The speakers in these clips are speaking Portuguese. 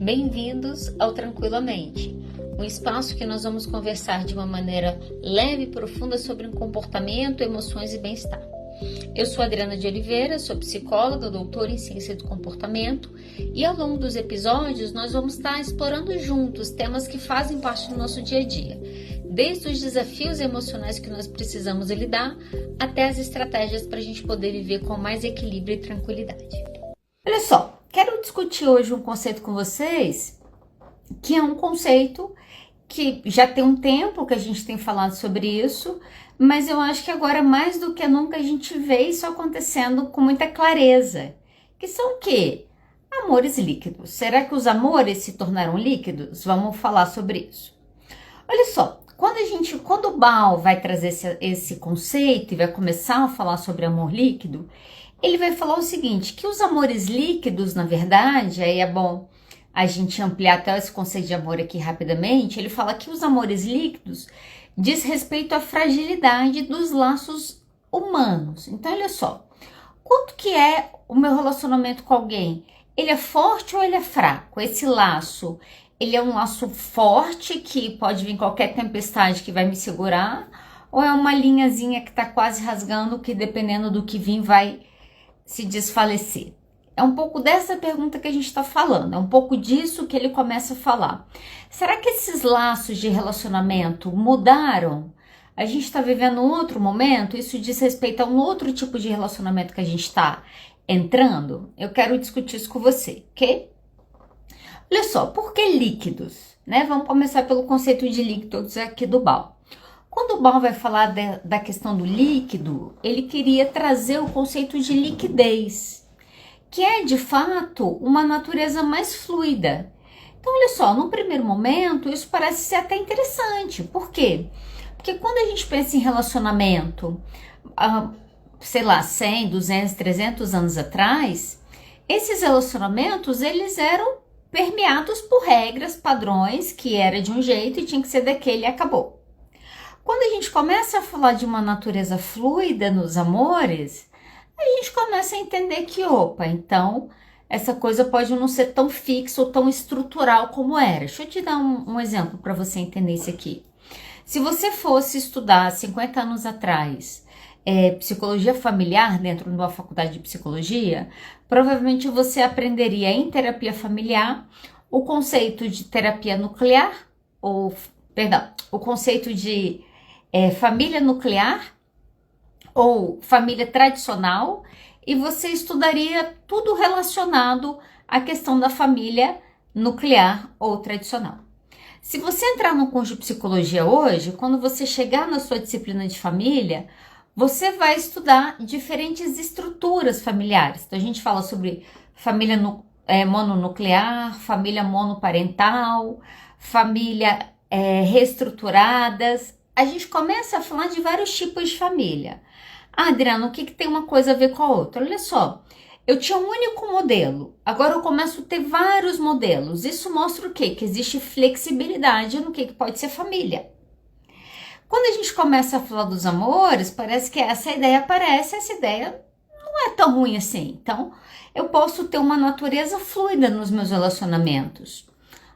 Bem-vindos ao Tranquilamente, um espaço que nós vamos conversar de uma maneira leve e profunda sobre comportamento, emoções e bem-estar. Eu sou Adriana de Oliveira, sou psicóloga, doutora em ciência do comportamento e ao longo dos episódios nós vamos estar explorando juntos temas que fazem parte do nosso dia a dia, desde os desafios emocionais que nós precisamos lidar até as estratégias para a gente poder viver com mais equilíbrio e tranquilidade. Olha só, quero discutir hoje um conceito com vocês que é um conceito que já tem um tempo que a gente tem falado sobre isso, mas eu acho que agora mais do que nunca a gente vê isso acontecendo com muita clareza. Que são o quê? Amores líquidos. Será que os amores se tornaram líquidos? Vamos falar sobre isso. Olha só, quando o Bal vai trazer esse conceito e vai começar a falar sobre amor líquido, ele vai falar o seguinte, que os amores líquidos, na verdade, aí é bom a gente ampliar até esse conceito de amor aqui rapidamente, ele fala que os amores líquidos diz respeito à fragilidade dos laços humanos. Então, olha só, quanto que é o meu relacionamento com alguém? Ele é forte ou ele é fraco? Esse laço, ele é um laço forte que pode vir qualquer tempestade que vai me segurar? Ou é uma linhazinha que está quase rasgando que dependendo do que vir vai se desfalecer? É um pouco dessa pergunta que a gente está falando, é um pouco disso que ele começa a falar. Será que esses laços de relacionamento mudaram? A gente está vivendo um outro momento? Isso diz respeito a um outro tipo de relacionamento que a gente está entrando? Eu quero discutir isso com você, ok? Olha só, por que líquidos? Né? Vamos começar pelo conceito de líquidos aqui do Bal. Quando o Bal vai falar da questão do líquido, ele queria trazer o conceito de liquidez, que é, de fato, uma natureza mais fluida. Então, olha só, no primeiro momento, isso parece ser até interessante. Por quê? Porque quando a gente pensa em relacionamento, sei lá, 100, 200, 300 anos atrás, esses relacionamentos, eles eram permeados por regras, padrões, que era de um jeito e tinha que ser daquele e acabou. Quando a gente começa a falar de uma natureza fluida nos amores, a gente começa a entender que, opa, então essa coisa pode não ser tão fixa ou tão estrutural como era. Deixa eu te dar um exemplo para você entender isso aqui. Se você fosse estudar 50 anos atrás psicologia familiar dentro de uma faculdade de psicologia, provavelmente você aprenderia em terapia familiar o conceito de terapia nuclear, o conceito de família nuclear ou família tradicional, e você estudaria tudo relacionado à questão da família nuclear ou tradicional. Se você entrar no curso de psicologia hoje, quando você chegar na sua disciplina de família, você vai estudar diferentes estruturas familiares. Então a gente fala sobre família mononuclear, família monoparental, família reestruturadas. A gente começa a falar de vários tipos de família. Ah, Adriana, o que tem uma coisa a ver com a outra? Olha só, eu tinha um único modelo, agora eu começo a ter vários modelos. Isso mostra o quê? Que existe flexibilidade no que pode ser família. Quando a gente começa a falar dos amores, parece que essa ideia aparece, essa ideia não é tão ruim assim. Então, eu posso ter uma natureza fluida nos meus relacionamentos.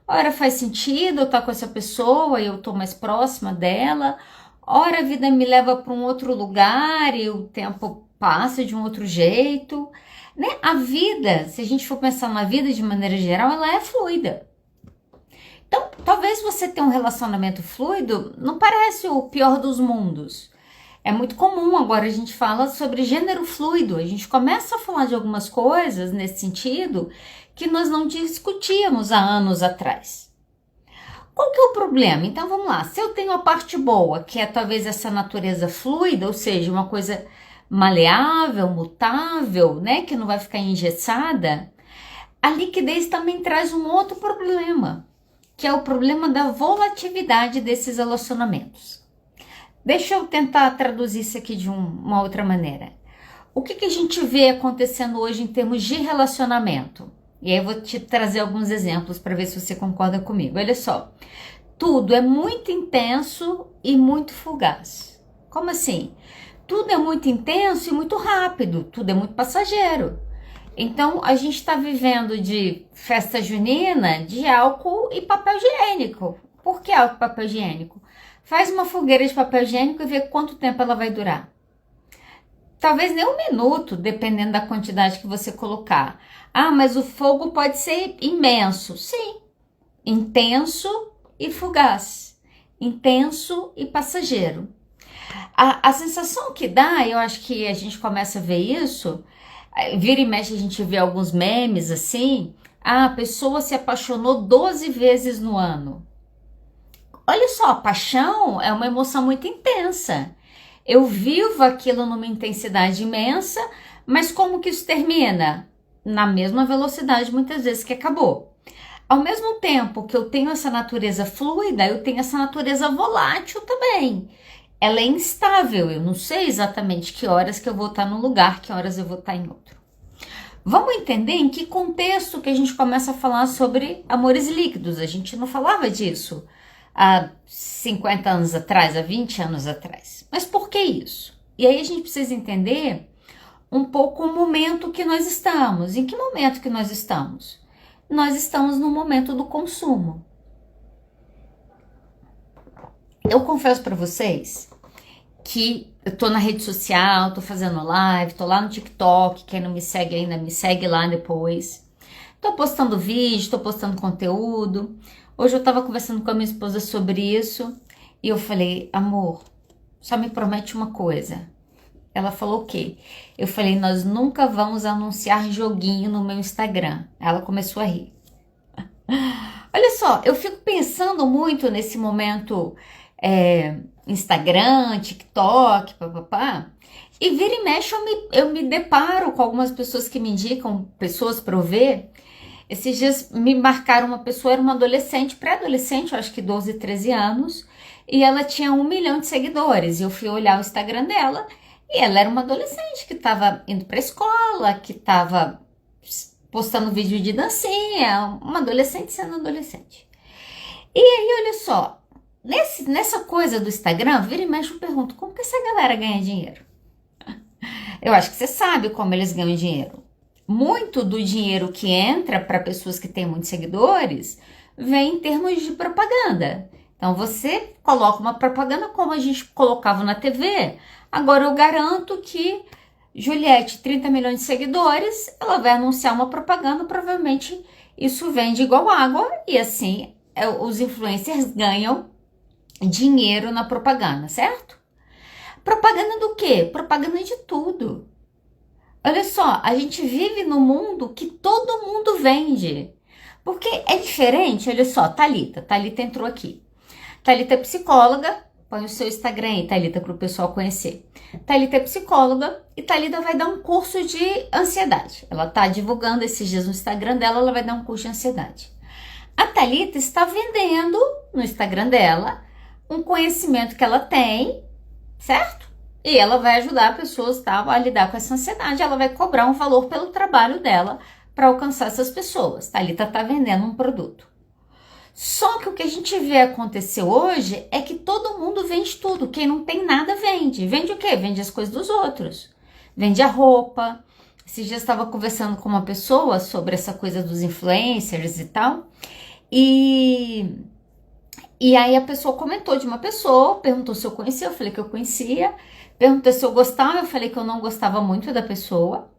Ora faz sentido eu estar com essa pessoa e eu estou mais próxima dela. Ora a vida me leva para um outro lugar e o tempo passa de um outro jeito. Né? A vida, se a gente for pensar na vida de maneira geral, ela é fluida. Então, talvez você tenha um relacionamento fluido, não parece o pior dos mundos. É muito comum, agora a gente fala sobre gênero fluido. A gente começa a falar de algumas coisas nesse sentido que nós não discutíamos há anos atrás. Qual que é o problema? Então vamos lá, se eu tenho a parte boa, que é talvez essa natureza fluida, ou seja, uma coisa maleável, mutável, né, que não vai ficar engessada, a liquidez também traz um outro problema, que é o problema da volatilidade desses relacionamentos. Deixa eu tentar traduzir isso aqui de uma outra maneira. O que a gente vê acontecendo hoje em termos de relacionamento? E aí eu vou te trazer alguns exemplos para ver se você concorda comigo. Olha só, tudo é muito intenso e muito fugaz. Como assim? Tudo é muito intenso e muito rápido, tudo é muito passageiro. Então, a gente está vivendo de festa junina de álcool e papel higiênico. Por que álcool e papel higiênico? Faz uma fogueira de papel higiênico e vê quanto tempo ela vai durar. Talvez nem 1 minuto, dependendo da quantidade que você colocar. Ah, mas o fogo pode ser imenso. Sim, intenso e fugaz. Intenso e passageiro. A sensação que dá, eu acho que a gente começa a ver isso, vira e mexe a gente vê alguns memes assim, a pessoa se apaixonou 12 vezes no ano. Olha só, a paixão é uma emoção muito intensa. Eu vivo aquilo numa intensidade imensa, mas como que isso termina? Na mesma velocidade muitas vezes que acabou. Ao mesmo tempo que eu tenho essa natureza fluida, eu tenho essa natureza volátil também. Ela é instável, eu não sei exatamente que horas que eu vou estar num lugar, que horas eu vou estar em outro. Vamos entender em que contexto que a gente começa a falar sobre amores líquidos. A gente não falava disso há 50 anos atrás, há 20 anos atrás. Mas por que isso? E aí a gente precisa entender um pouco o momento que nós estamos. Em que momento que nós estamos? Nós estamos no momento do consumo. Eu confesso para vocês que eu tô na rede social, tô fazendo live, tô lá no TikTok, quem não me segue ainda, me segue lá depois. Tô postando vídeo, tô postando conteúdo. Hoje eu tava conversando com a minha esposa sobre isso e eu falei, amor, só me promete uma coisa. Ela falou o quê? Eu falei, nós nunca vamos anunciar joguinho no meu Instagram. Ela começou a rir. Olha só, eu fico pensando muito nesse momento Instagram, TikTok, papapá. E vira e mexe eu me deparo com algumas pessoas que me indicam pessoas para eu ver. Esses dias me marcaram uma pessoa, era uma adolescente, pré-adolescente, eu acho que 12, 13 anos. E ela tinha 1 milhão de seguidores. E eu fui olhar o Instagram dela e ela era uma adolescente que estava indo para a escola, que estava postando vídeo de dancinha, uma adolescente sendo adolescente. E aí, olha só, nessa coisa do Instagram, vira e mexe eu pergunto, como que essa galera ganha dinheiro? Eu acho que você sabe como eles ganham dinheiro. Muito do dinheiro que entra para pessoas que têm muitos seguidores vem em termos de propaganda. Então você coloca uma propaganda como a gente colocava na TV. Agora eu garanto que Juliette, 30 milhões de seguidores, ela vai anunciar uma propaganda, provavelmente isso vende igual água e assim os influencers ganham dinheiro na propaganda, certo? Propaganda do quê? Propaganda de tudo. Olha só, a gente vive num mundo que todo mundo vende. Porque é diferente, olha só, Thalita entrou aqui. Thalita é psicóloga, põe o seu Instagram aí, Thalita, para o pessoal conhecer. Thalita é psicóloga e Thalita vai dar um curso de ansiedade. Ela tá divulgando esses dias no Instagram dela, ela vai dar um curso de ansiedade. A Thalita está vendendo no Instagram dela um conhecimento que ela tem, certo? E ela vai ajudar pessoas a lidar com essa ansiedade. Ela vai cobrar um valor pelo trabalho dela para alcançar essas pessoas. Thalita está vendendo um produto. Só que o que a gente vê acontecer hoje é que todo mundo vende tudo. Quem não tem nada vende. Vende o quê? Vende as coisas dos outros. Vende a roupa. Esses dias eu estava conversando com uma pessoa sobre essa coisa dos influencers e tal. E aí a pessoa comentou de uma pessoa, perguntou se eu conhecia, eu falei que eu conhecia. Perguntou se eu gostava, eu falei que eu não gostava muito da pessoa.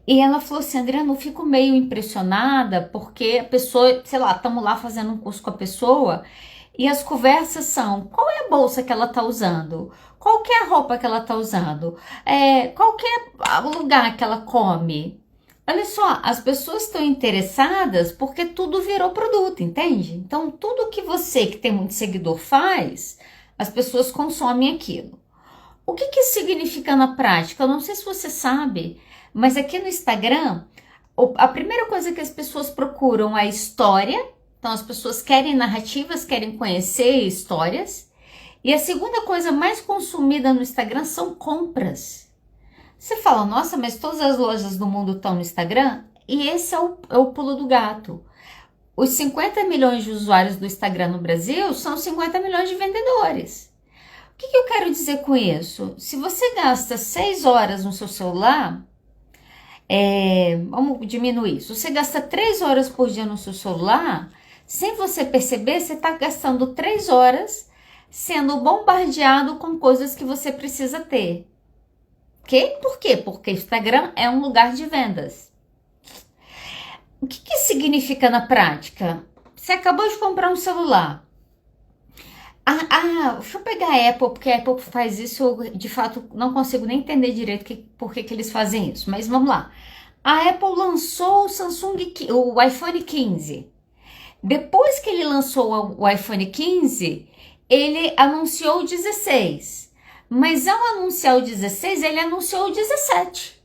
E ela falou assim, Adriana, eu fico meio impressionada porque a pessoa, sei lá, estamos lá fazendo um curso com a pessoa e as conversas são, qual é a bolsa que ela está usando? Qual que é a roupa que ela está usando? Qual que é o lugar que ela come? Olha só, as pessoas estão interessadas porque tudo virou produto, entende? Então, tudo que você que tem muito seguidor faz, as pessoas consomem aquilo. O que isso significa na prática? Eu não sei se você sabe, mas aqui no Instagram, a primeira coisa que as pessoas procuram é história. Então, as pessoas querem narrativas, querem conhecer histórias. E a segunda coisa mais consumida no Instagram são compras. Você fala, nossa, mas todas as lojas do mundo estão no Instagram? E esse é o pulo do gato. Os 50 milhões de usuários do Instagram no Brasil são 50 milhões de vendedores. O que eu quero dizer com isso? Se você gasta 6 horas no seu celular, Vamos diminuir isso. Você gasta 3 horas por dia no seu celular, sem você perceber, você está gastando 3 horas sendo bombardeado com coisas que você precisa ter. Por quê? Porque o Instagram é um lugar de vendas. O que isso significa na prática? Você acabou de comprar um celular. Deixa eu pegar a Apple, porque a Apple faz isso, eu de fato não consigo nem entender direito por que eles fazem isso, mas vamos lá. A Apple lançou o iPhone 15. Depois que ele lançou o iPhone 15, ele anunciou o 16. Mas ao anunciar o 16, ele anunciou o 17.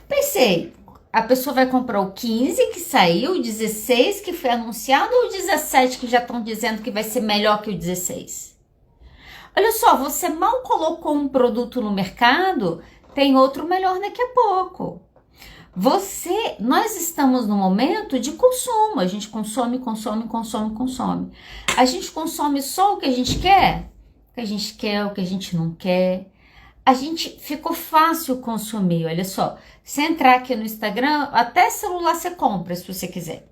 Pensei, a pessoa vai comprar o 15 que saiu, o 16 que foi anunciado ou o 17 que já estão dizendo que vai ser melhor que o 16? Olha só, você mal colocou um produto no mercado, tem outro melhor daqui a pouco. Nós estamos no momento de consumo, a gente consome. A gente consome só o que a gente quer? O que a gente quer, o que a gente não quer. Ficou fácil consumir, olha só. Se entrar aqui no Instagram, até celular você compra se você quiser.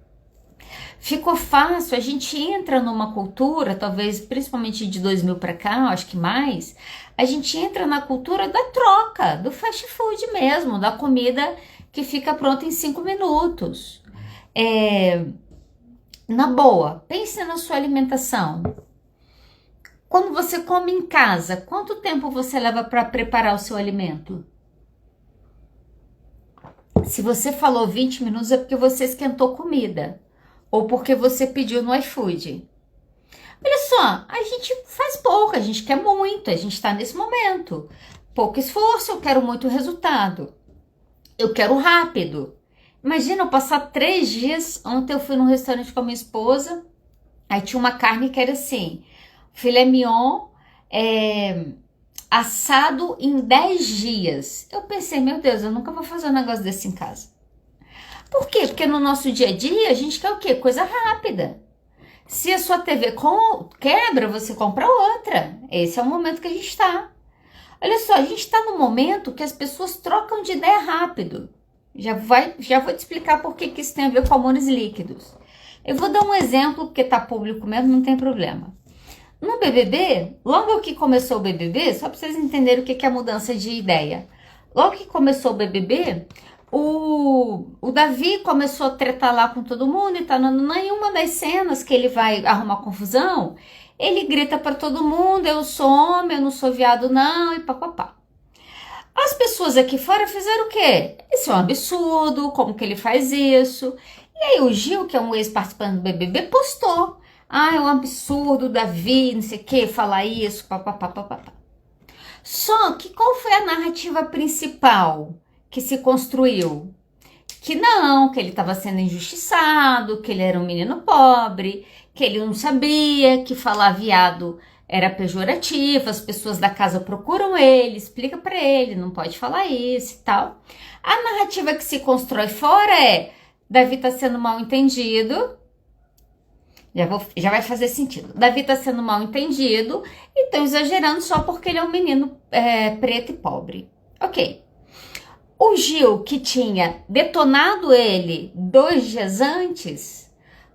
Ficou fácil, a gente entra numa cultura, talvez principalmente de 2000 para cá, acho que mais, a gente entra na cultura da troca, do fast food mesmo, da comida que fica pronta em 5 minutos. Na boa, pense na sua alimentação. Quando você come em casa, quanto tempo você leva para preparar o seu alimento? Se você falou 20 minutos é porque você esquentou comida ou porque você pediu no iFood. Olha só, a gente faz pouco, a gente quer muito, a gente está nesse momento. Pouco esforço, eu quero muito resultado. Eu quero rápido. Imagina eu passar 3 dias, ontem eu fui num restaurante com a minha esposa, aí tinha uma carne que era assim, filé mignon, assado em 10 dias. Eu pensei, meu Deus, eu nunca vou fazer um negócio desse em casa. Por quê? Porque no nosso dia a dia a gente quer o quê? Coisa rápida. Se a sua TV quebra, você compra outra. Esse é o momento que a gente está. Olha só, a gente está no momento que as pessoas trocam de ideia rápido. Já vou te explicar por que isso tem a ver com hormônios líquidos. Eu vou dar um exemplo, porque tá público mesmo, não tem problema. No BBB, logo que começou o BBB, só para vocês entenderem o que é a mudança de ideia. Logo que começou o BBB, o Davi começou a tretar lá com todo mundo e tá em uma das cenas que ele vai arrumar confusão, ele grita para todo mundo, eu sou homem, eu não sou viado não, e papapá. As pessoas aqui fora fizeram o quê? Isso é um absurdo, como que ele faz isso? E aí o Gil, que é um ex-participante do BBB, postou. É um absurdo, Davi, não sei o que, falar isso, papapá. Só que qual foi a narrativa principal que se construiu? Que não, que ele estava sendo injustiçado, que ele era um menino pobre, que ele não sabia, que falar viado era pejorativo, as pessoas da casa procuram ele, explica para ele, não pode falar isso e tal. A narrativa que se constrói fora é, Davi tá sendo mal entendido, já vai fazer sentido. Davi tá sendo mal entendido e estão exagerando só porque ele é um menino preto e pobre. Ok. O Gil, que tinha detonado ele 2 dias antes,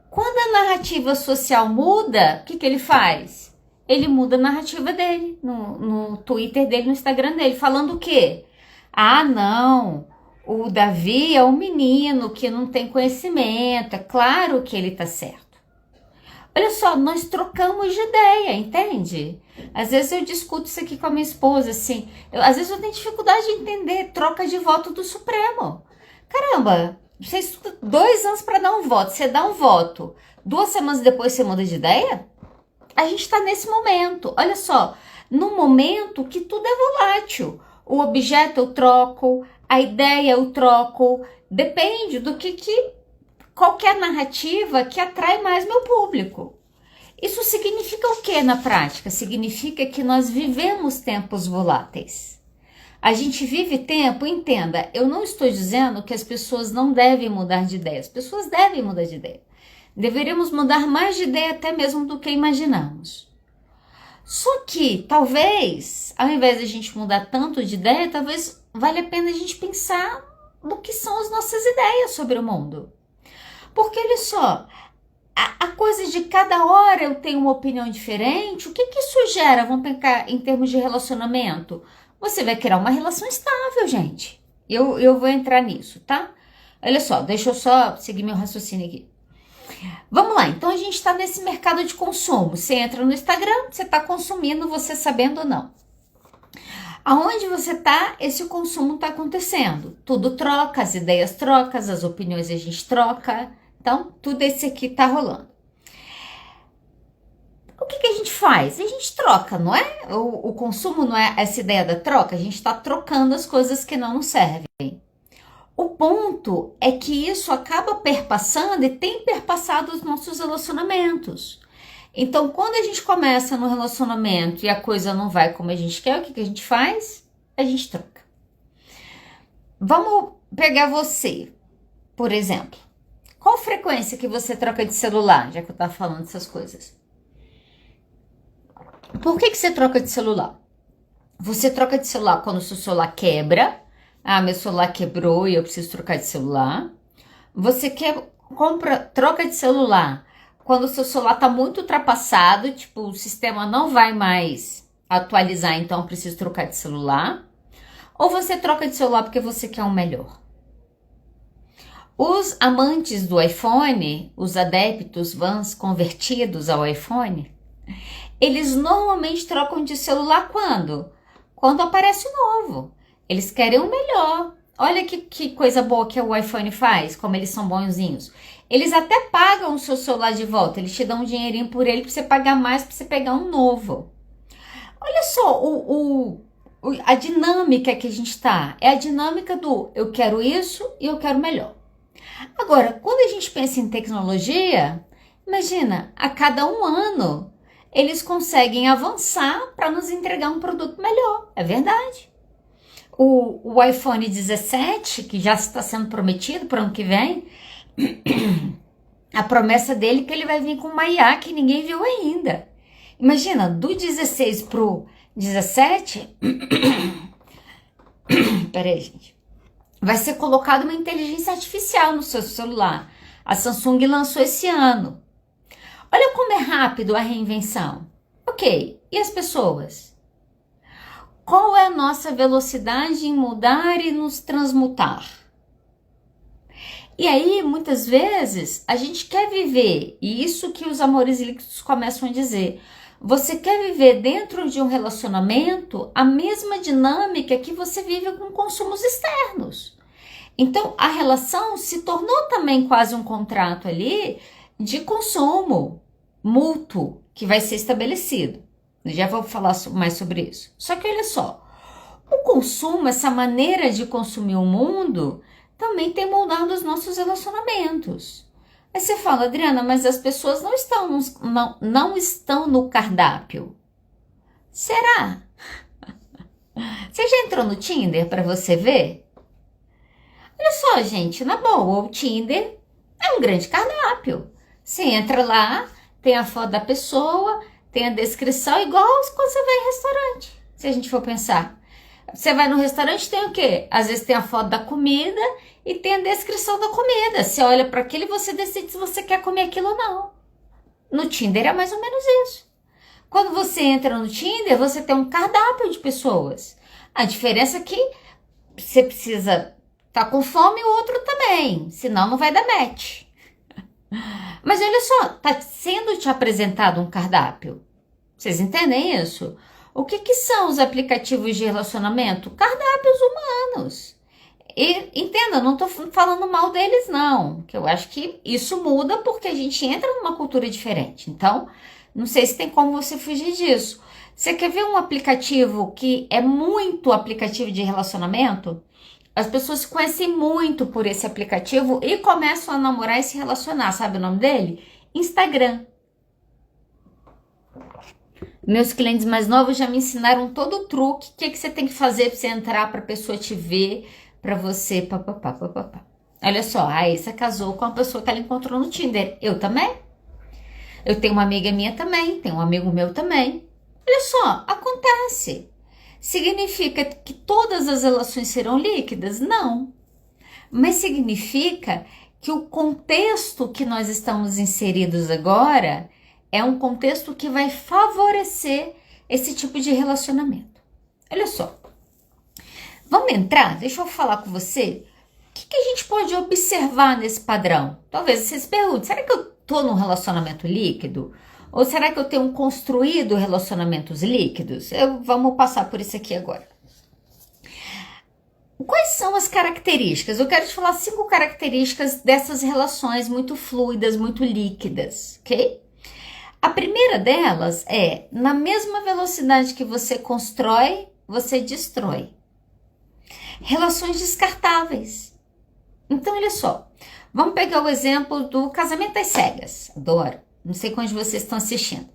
quando a narrativa social muda, o que ele faz? Ele muda a narrativa dele, no Twitter dele, no Instagram dele, falando o quê? Não, o Davi é um menino que não tem conhecimento, é claro que ele tá certo. Olha só, nós trocamos de ideia, entende? Às vezes eu discuto isso aqui com a minha esposa, assim, às vezes eu tenho dificuldade de entender troca de voto do Supremo. Caramba, você estuda 2 anos para dar um voto, você dá um voto, 2 semanas depois você muda de ideia? A gente está nesse momento, olha só, num momento que tudo é volátil. O objeto eu troco, a ideia eu troco, depende do qual que é a narrativa que atrai mais meu público. Isso significa o que na prática? Significa que nós vivemos tempos voláteis. A gente vive tempo, entenda, eu não estou dizendo que as pessoas não devem mudar de ideia, as pessoas devem mudar de ideia. Deveríamos mudar mais de ideia até mesmo do que imaginamos. Só que, talvez, ao invés de a gente mudar tanto de ideia, talvez valha a pena a gente pensar no que são as nossas ideias sobre o mundo. Porque, olha só, a coisa de cada hora eu tenho uma opinião diferente, o que isso gera? Vamos pensar em termos de relacionamento. Você vai criar uma relação estável, gente. Eu vou entrar nisso, tá? Olha só, deixa eu só seguir meu raciocínio aqui. Vamos lá, então a gente está nesse mercado de consumo. Você entra no Instagram, você está consumindo, você sabendo ou não. Aonde você está, esse consumo está acontecendo. Tudo troca, as ideias trocam, as opiniões a gente troca. Então, tudo esse aqui está rolando. O que a gente faz? A gente troca, não é? O consumo não é essa ideia da troca? A gente está trocando as coisas que não nos servem. O ponto é que isso acaba perpassando e tem perpassado os nossos relacionamentos. Então, quando a gente começa no relacionamento e a coisa não vai como a gente quer, o que a gente faz? A gente troca. Vamos pegar você, por exemplo. Qual frequência que você troca de celular, já que eu estava falando dessas coisas? Por que você troca de celular? Você troca de celular quando o seu celular quebra. Ah, meu celular quebrou e eu preciso trocar de celular. Você troca de celular quando o seu celular está muito ultrapassado, tipo, o sistema não vai mais atualizar, então eu preciso trocar de celular. Ou você troca de celular porque você quer um melhor? Os amantes do iPhone, os adeptos, vans convertidos ao iPhone, eles normalmente trocam de celular quando? Quando aparece o novo. Eles querem o melhor. Olha que coisa boa que o iPhone faz, como eles são bonzinhos. Eles até pagam o seu celular de volta, eles te dão um dinheirinho por ele para você pagar mais, para você pegar um novo. Olha só a dinâmica que a gente está. É a dinâmica do eu quero isso e eu quero melhor. Agora, quando a gente pensa em tecnologia, imagina, a cada um ano eles conseguem avançar para nos entregar um produto melhor. É verdade. O iPhone 17, que já está sendo prometido para o ano que vem, a promessa dele é que ele vai vir com uma IA que ninguém viu ainda. Imagina, do 16 para o 17, peraí, gente, vai ser colocada uma inteligência artificial no seu celular. A Samsung lançou esse ano. Olha como é rápido a reinvenção. Ok, e as pessoas? Qual é a nossa velocidade em mudar e nos transmutar? E aí, muitas vezes, a gente quer viver, e isso que os amores líquidos começam a dizer, você quer viver dentro de um relacionamento a mesma dinâmica que você vive com consumos externos. Então, a relação se tornou também quase um contrato ali de consumo mútuo que vai ser estabelecido. Eu já vou falar mais sobre isso. Só que olha só, o consumo, essa maneira de consumir o mundo, também tem moldado os nossos relacionamentos. Aí você fala, Adriana, mas as pessoas não estão no cardápio. Será? Você já entrou no Tinder para você ver? Olha só, gente, na boa, o Tinder é um grande cardápio. Você entra lá, tem a foto da pessoa, tem a descrição, igual quando você vai em restaurante. Se a gente for pensar. Você vai no restaurante, tem o quê? Às vezes tem a foto da comida e tem a descrição da comida. Você olha para aquilo e você decide se você quer comer aquilo ou não. No Tinder é mais ou menos isso. Quando você entra no Tinder, você tem um cardápio de pessoas. A diferença é que você precisa estar com fome e o outro também. Senão não vai dar match. Mas olha só, está sendo te apresentado um cardápio. Vocês entendem isso? O que são os aplicativos de relacionamento? Cardápios humanos. E entenda, não estou falando mal deles não, que eu acho que isso muda porque a gente entra numa cultura diferente. Então, não sei se tem como você fugir disso. Você quer ver um aplicativo que é muito aplicativo de relacionamento? As pessoas se conhecem muito por esse aplicativo e começam a namorar e se relacionar. Sabe o nome dele? Instagram. Meus clientes mais novos já me ensinaram todo o truque. O que você tem que fazer para você entrar, para a pessoa te ver, para você... Papapá. Olha só, a Raíssa casou com uma pessoa que ela encontrou no Tinder. Eu também. Eu tenho uma amiga minha também, tenho um amigo meu também. Olha só, acontece. Significa que todas as relações serão líquidas? Não. Mas significa que o contexto que nós estamos inseridos agora é um contexto que vai favorecer esse tipo de relacionamento. Olha só, vamos entrar? Deixa eu falar com você. O que a gente pode observar nesse padrão? Talvez você se pergunte, será que eu estou num relacionamento líquido? Ou será que eu tenho construído relacionamentos líquidos? Vamos passar por isso aqui agora. Quais são as características? Eu quero te falar 5 características dessas relações muito fluidas, muito líquidas, ok? A primeira delas é, na mesma velocidade que você constrói, você destrói. Relações descartáveis. Então, olha só, vamos pegar o exemplo do Casamento às Cegas. Adoro, não sei quantos de vocês estão assistindo.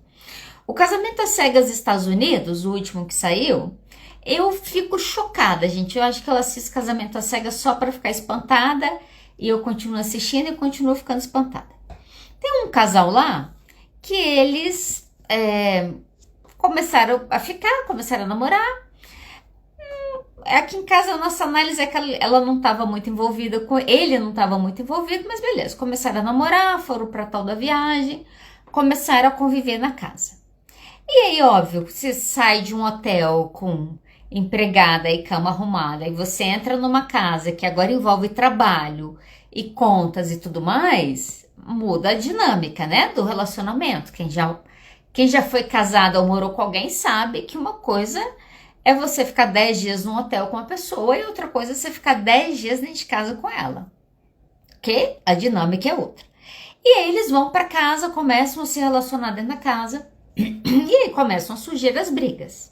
O Casamento às Cegas Estados Unidos, o último que saiu, eu fico chocada, gente. Eu acho que eu assisto Casamento às Cegas só para ficar espantada e eu continuo assistindo e continuo ficando espantada. Tem um casal lá que eles começaram a ficar, começaram a namorar. Aqui em casa a nossa análise é que ela não estava muito envolvida com ele, não estava muito envolvido, mas beleza. Começaram a namorar, foram para tal da viagem, começaram a conviver na casa. E aí, óbvio, você sai de um hotel com empregada e cama arrumada e você entra numa casa que agora envolve trabalho e contas e tudo mais, muda a dinâmica, né, do relacionamento. Quem já foi casado ou morou com alguém sabe que uma coisa é você ficar 10 dias num hotel com uma pessoa e outra coisa é você ficar 10 dias dentro de casa com ela. Ok? A dinâmica é outra. E aí eles vão para casa, começam a se relacionar dentro da casa e aí começam a surgir as brigas.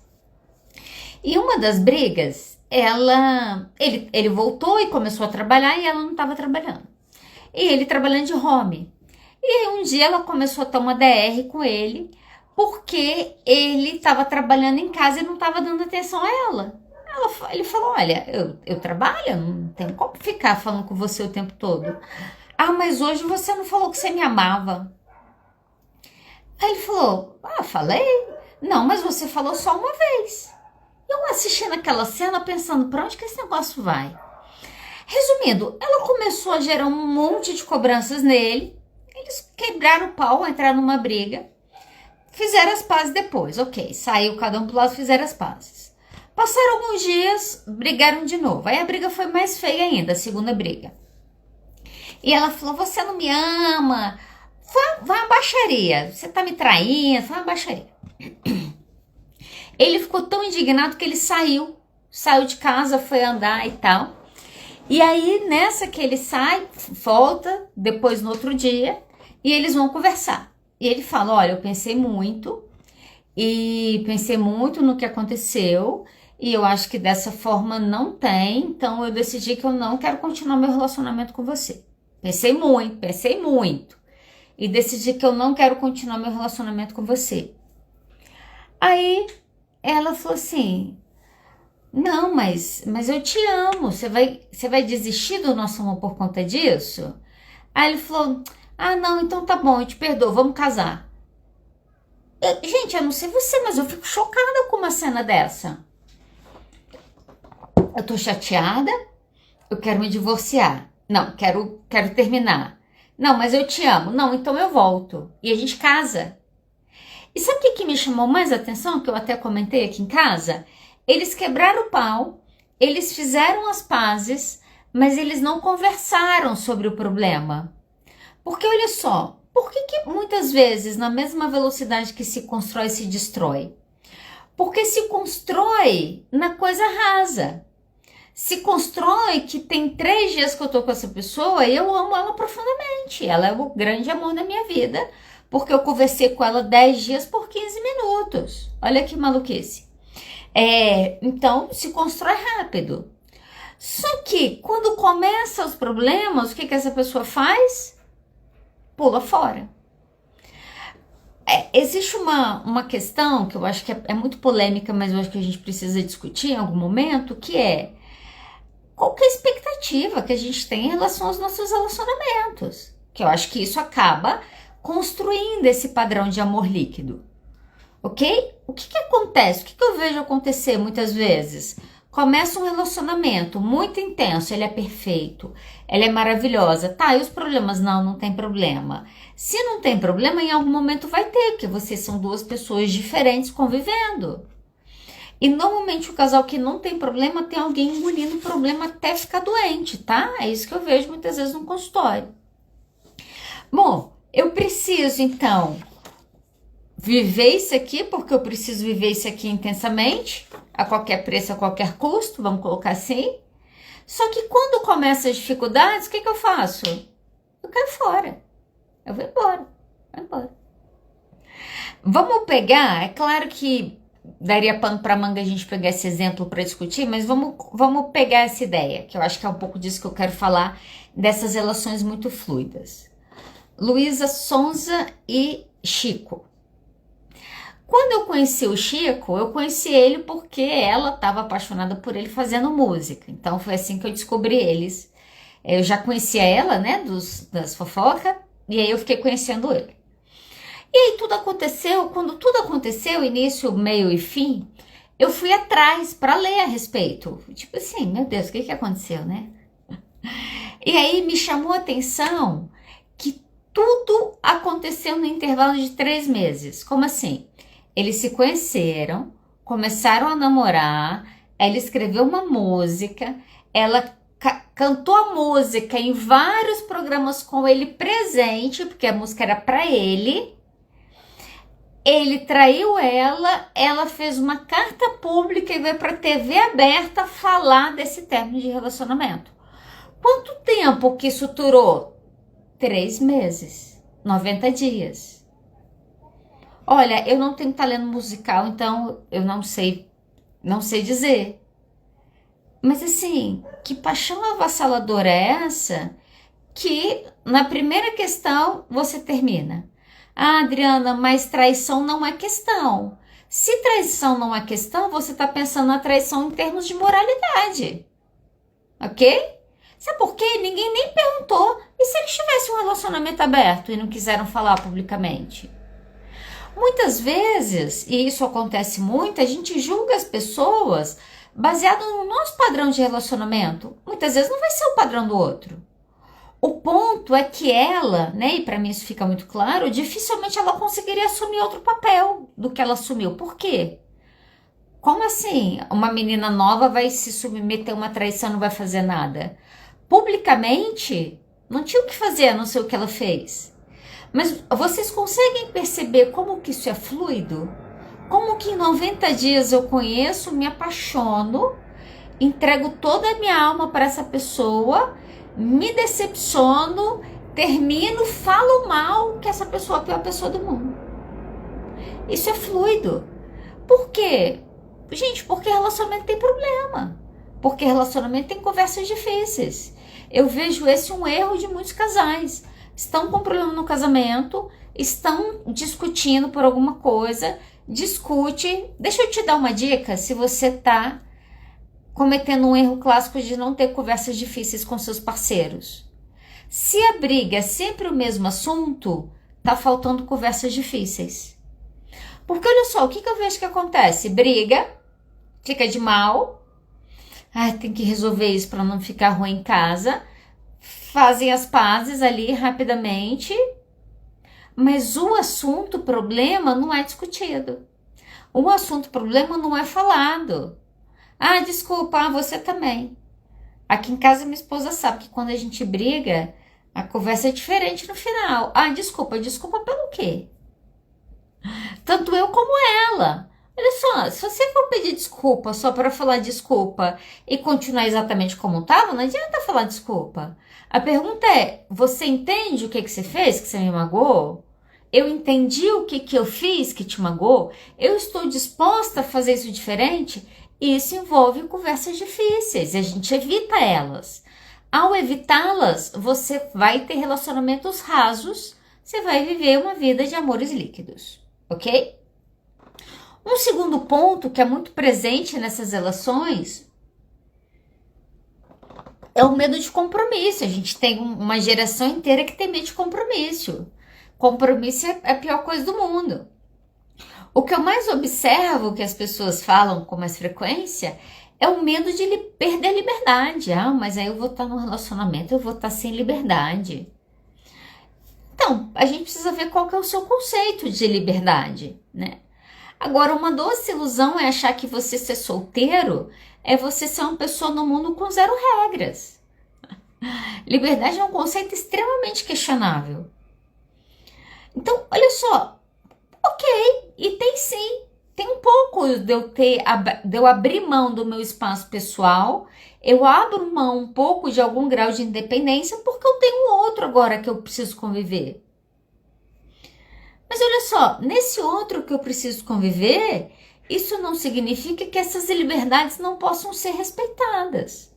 E uma das brigas, ele voltou e começou a trabalhar e ela não estava trabalhando. E ele trabalhando de home. E aí um dia ela começou a ter uma DR com ele, porque ele estava trabalhando em casa e não estava dando atenção a ela. Ele falou, olha, eu trabalho, não tenho como ficar falando com você o tempo todo. Ah, mas hoje você não falou que você me amava. Aí ele falou, falei. Não, mas você falou só uma vez. Eu assistindo aquela cena pensando, pra onde que esse negócio vai? Resumindo, ela começou a gerar um monte de cobranças nele. Eles quebraram o pau, entraram numa briga. Fizeram as pazes depois, ok. Saiu cada um pro lado, fizeram as pazes. Passaram alguns dias, brigaram de novo. Aí a briga foi mais feia ainda, a segunda briga. E ela falou, você não me ama. Foi uma baixaria. Você tá me traindo, foi uma baixaria. Ele ficou tão indignado que ele saiu de casa, foi andar e tal. E aí, nessa que ele sai, volta, depois no outro dia, e eles vão conversar. E ele fala, olha, eu pensei muito no que aconteceu, e eu acho que dessa forma não tem, então eu decidi que eu não quero continuar meu relacionamento com você. Pensei muito, e decidi que eu não quero continuar meu relacionamento com você. Aí, ela falou assim, não, mas eu te amo, você vai desistir do nosso amor por conta disso? Aí ele falou, não, então tá bom, eu te perdoo, vamos casar. Gente, eu não sei você, mas eu fico chocada com uma cena dessa. Eu tô chateada, eu quero me divorciar. Não, quero terminar. Não, mas eu te amo. Não, então eu volto. E a gente casa. E sabe o que me chamou mais atenção, que eu até comentei aqui em casa? Eles quebraram o pau, eles fizeram as pazes, mas eles não conversaram sobre o problema. Porque olha só, por que muitas vezes na mesma velocidade que se constrói, se destrói? Porque se constrói na coisa rasa. Se constrói que tem 3 dias que eu tô com essa pessoa e eu amo ela profundamente. Ela é o grande amor da minha vida, porque eu conversei com ela 10 dias por 15 minutos. Olha que maluquice. Então, se constrói rápido. Só que, quando começam os problemas, o que essa pessoa faz? Pula fora. Existe uma questão que eu acho que é muito polêmica, mas eu acho que a gente precisa discutir em algum momento, que é qual que é a expectativa que a gente tem em relação aos nossos relacionamentos. Que eu acho que isso acaba construindo esse padrão de amor líquido. ok? O que acontece? O que eu vejo acontecer muitas vezes? Começa um relacionamento muito intenso, ele é perfeito, ela é maravilhosa. Tá, e os problemas? Não, não tem problema. Se não tem problema, em algum momento vai ter, porque vocês são duas pessoas diferentes convivendo. E normalmente o casal que não tem problema tem alguém engolindo o problema até ficar doente, tá? É isso que eu vejo muitas vezes no consultório. Bom, eu preciso então viver isso aqui, porque eu preciso viver isso aqui intensamente, a qualquer preço, a qualquer custo, vamos colocar assim. Só que quando começam as dificuldades, o que eu faço? Eu caio fora. Eu vou embora. Vou embora. Vamos pegar, é claro que daria pano para manga a gente pegar esse exemplo para discutir, mas vamos pegar essa ideia, que eu acho que é um pouco disso que eu quero falar, dessas relações muito fluidas. Luísa Sonza e Chico. Quando eu conheci o Chico, eu conheci ele porque ela estava apaixonada por ele fazendo música. Então foi assim que eu descobri eles. Eu já conhecia ela, né, das fofocas, e aí eu fiquei conhecendo ele. E aí tudo aconteceu, quando tudo aconteceu, início, meio e fim, eu fui atrás para ler a respeito. Tipo assim, meu Deus, o que aconteceu, né? E aí me chamou a atenção que tudo aconteceu no intervalo de 3 meses. Como assim? Eles se conheceram, começaram a namorar, ela escreveu uma música, ela cantou a música em vários programas com ele presente, porque a música era para ele. Ele traiu ela fez uma carta pública e veio para a TV aberta falar desse término de relacionamento. Quanto tempo que isso durou? 3 meses, 90 dias. Olha, eu não tenho talento musical, então eu não sei dizer. Mas assim, que paixão avassaladora é essa que na primeira questão você termina? Ah, Adriana, mas traição não é questão. Se traição não é questão, você está pensando na traição em termos de moralidade. Ok? Sabe por quê? Ninguém nem perguntou. E se eles tivessem um relacionamento aberto e não quiseram falar publicamente? Muitas vezes, e isso acontece muito, a gente julga as pessoas baseado no nosso padrão de relacionamento. Muitas vezes não vai ser o padrão do outro. O ponto é que ela, né, e para mim isso fica muito claro, dificilmente ela conseguiria assumir outro papel do que ela assumiu. Por quê? Como assim? Uma menina nova vai se submeter a uma traição e não vai fazer nada? Publicamente, não tinha o que fazer, a não ser o que ela fez. Mas vocês conseguem perceber como que isso é fluido? Como que em 90 dias eu conheço, me apaixono, entrego toda a minha alma para essa pessoa, me decepciono, termino, falo mal, que essa pessoa é a pior pessoa do mundo. Isso é fluido. Por quê? Gente, porque relacionamento tem problema. Porque relacionamento tem conversas difíceis. Eu vejo esse um erro de muitos casais. Estão com problema no casamento, estão discutindo por alguma coisa, discute. Deixa eu te dar uma dica, se você está cometendo um erro clássico de não ter conversas difíceis com seus parceiros. Se a briga é sempre o mesmo assunto, tá faltando conversas difíceis. Porque olha só, o que eu vejo que acontece? Briga, fica de mal, tem que resolver isso para não ficar ruim em casa, fazem as pazes ali rapidamente, mas o assunto, o problema não é discutido. O assunto, o problema não é falado. Ah, desculpa, você também. Aqui em casa minha esposa sabe que quando a gente briga, a conversa é diferente no final. Ah, desculpa pelo quê? Tanto eu como ela. Olha só, se você for pedir desculpa só para falar desculpa e continuar exatamente como estava, não adianta falar desculpa. A pergunta é, você entende o que você fez, que você me magoou? Eu entendi o que eu fiz que te magoou? Eu estou disposta a fazer isso diferente? Isso envolve conversas difíceis, a gente evita elas. Ao evitá-las, você vai ter relacionamentos rasos, você vai viver uma vida de amores líquidos, ok? Um segundo ponto que é muito presente nessas relações é o medo de compromisso. A gente tem uma geração inteira que tem medo de compromisso. Compromisso é a pior coisa do mundo. O que eu mais observo que as pessoas falam com mais frequência é o medo de perder a liberdade. Ah, mas aí eu vou estar num relacionamento, eu vou estar sem liberdade. Então, a gente precisa ver qual que é o seu conceito de liberdade, né? Agora, uma doce ilusão é achar que você ser solteiro é você ser uma pessoa no mundo com zero regras. Liberdade é um conceito extremamente questionável. Então, olha só, ok, e tem sim, tem um pouco de eu abrir mão do meu espaço pessoal, eu abro mão um pouco de algum grau de independência porque eu tenho outro agora que eu preciso conviver. Mas olha só, nesse outro que eu preciso conviver, isso não significa que essas liberdades não possam ser respeitadas.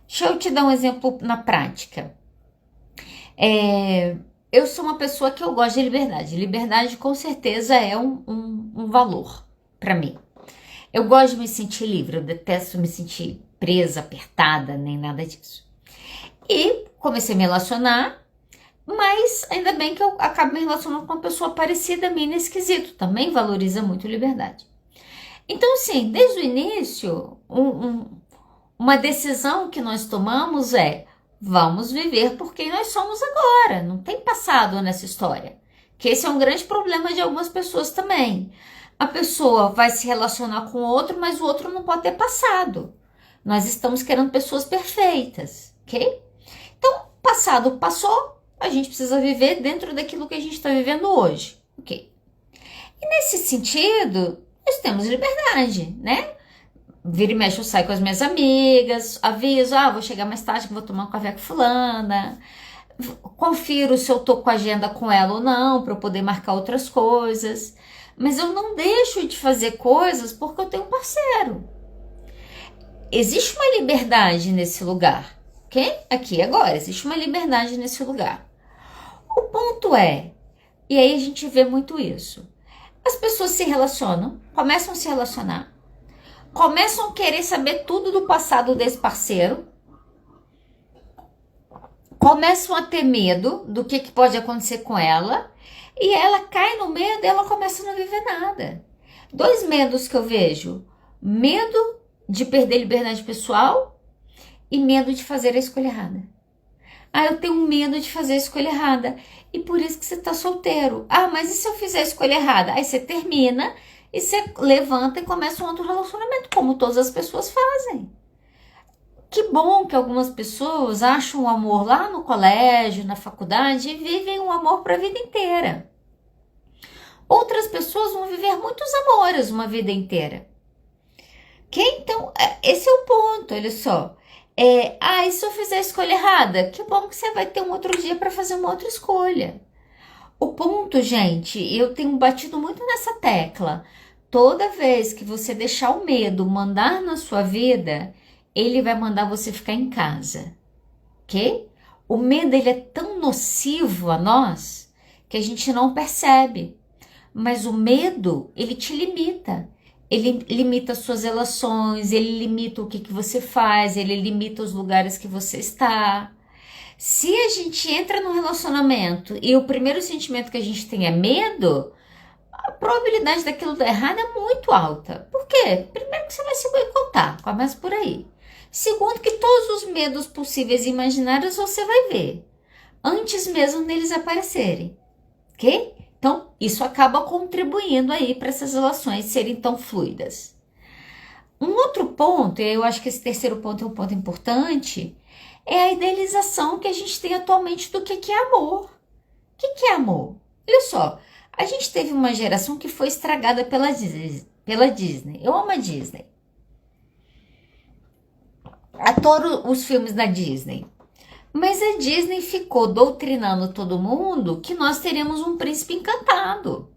Deixa eu te dar um exemplo na prática. Eu sou uma pessoa que eu gosto de liberdade. Liberdade com certeza é um valor para mim. Eu gosto de me sentir livre, eu detesto me sentir presa, apertada, nem nada disso. E comecei a me relacionar, mas ainda bem que eu acabo me relacionando com uma pessoa parecida a mim nesse quesito. Também valoriza muito a liberdade. Então, assim, desde o início, uma decisão que nós tomamos é: vamos viver por quem nós somos agora. Não tem passado nessa história. Que esse é um grande problema de algumas pessoas também. A pessoa vai se relacionar com o outro, mas o outro não pode ter passado. Nós estamos querendo pessoas perfeitas, ok? Então, passado passou, a gente precisa viver dentro daquilo que a gente está vivendo hoje, ok? E nesse sentido, nós temos liberdade, né? Vira e mexe, eu saio com as minhas amigas, aviso, vou chegar mais tarde que vou tomar um café com fulana, confiro se eu tô com a agenda com ela ou não, para eu poder marcar outras coisas, mas eu não deixo de fazer coisas porque eu tenho um parceiro. Existe uma liberdade nesse lugar, ok? Aqui agora, existe uma liberdade nesse lugar. O ponto é, e aí a gente vê muito isso, as pessoas se relacionam, começam a se relacionar, começam a querer saber tudo do passado desse parceiro, começam a ter medo do que pode acontecer com ela, e ela cai no medo e ela começa a não viver nada. 2 medos que eu vejo: medo de perder liberdade pessoal e medo de fazer a escolha errada. Eu tenho medo de fazer a escolha errada, e por isso que você tá solteiro. Mas e se eu fizer a escolha errada? Aí você termina e você levanta e começa um outro relacionamento, como todas as pessoas fazem. Que bom que algumas pessoas acham o amor lá no colégio, na faculdade, e vivem um amor para a vida inteira. Outras pessoas vão viver muitos amores uma vida inteira. Então, esse é o ponto, olha só. E se eu fizer a escolha errada? Que bom que você vai ter um outro dia para fazer uma outra escolha. O ponto, gente, eu tenho batido muito nessa tecla. Toda vez que você deixar o medo mandar na sua vida, ele vai mandar você ficar em casa, ok? O medo, ele é tão nocivo a nós que a gente não percebe. Mas o medo, ele te limita. Ele limita as suas relações, ele limita o que você faz, ele limita os lugares que você está. Se a gente entra num relacionamento e o primeiro sentimento que a gente tem é medo, a probabilidade daquilo dar errado é muito alta. Por quê? Primeiro que você vai se boicotar, começa por aí. Segundo que todos os medos possíveis e imaginários você vai ver, antes mesmo deles aparecerem, ok? Então, isso acaba contribuindo aí para essas relações serem tão fluidas. Um outro ponto, e eu acho que esse terceiro ponto é um ponto importante, é a idealização que a gente tem atualmente do que é amor. O que é amor? Olha só, a gente teve uma geração que foi estragada pela Disney. Eu amo a Disney. Adoro os filmes da Disney. Mas a Disney ficou doutrinando todo mundo que nós teríamos um príncipe encantado.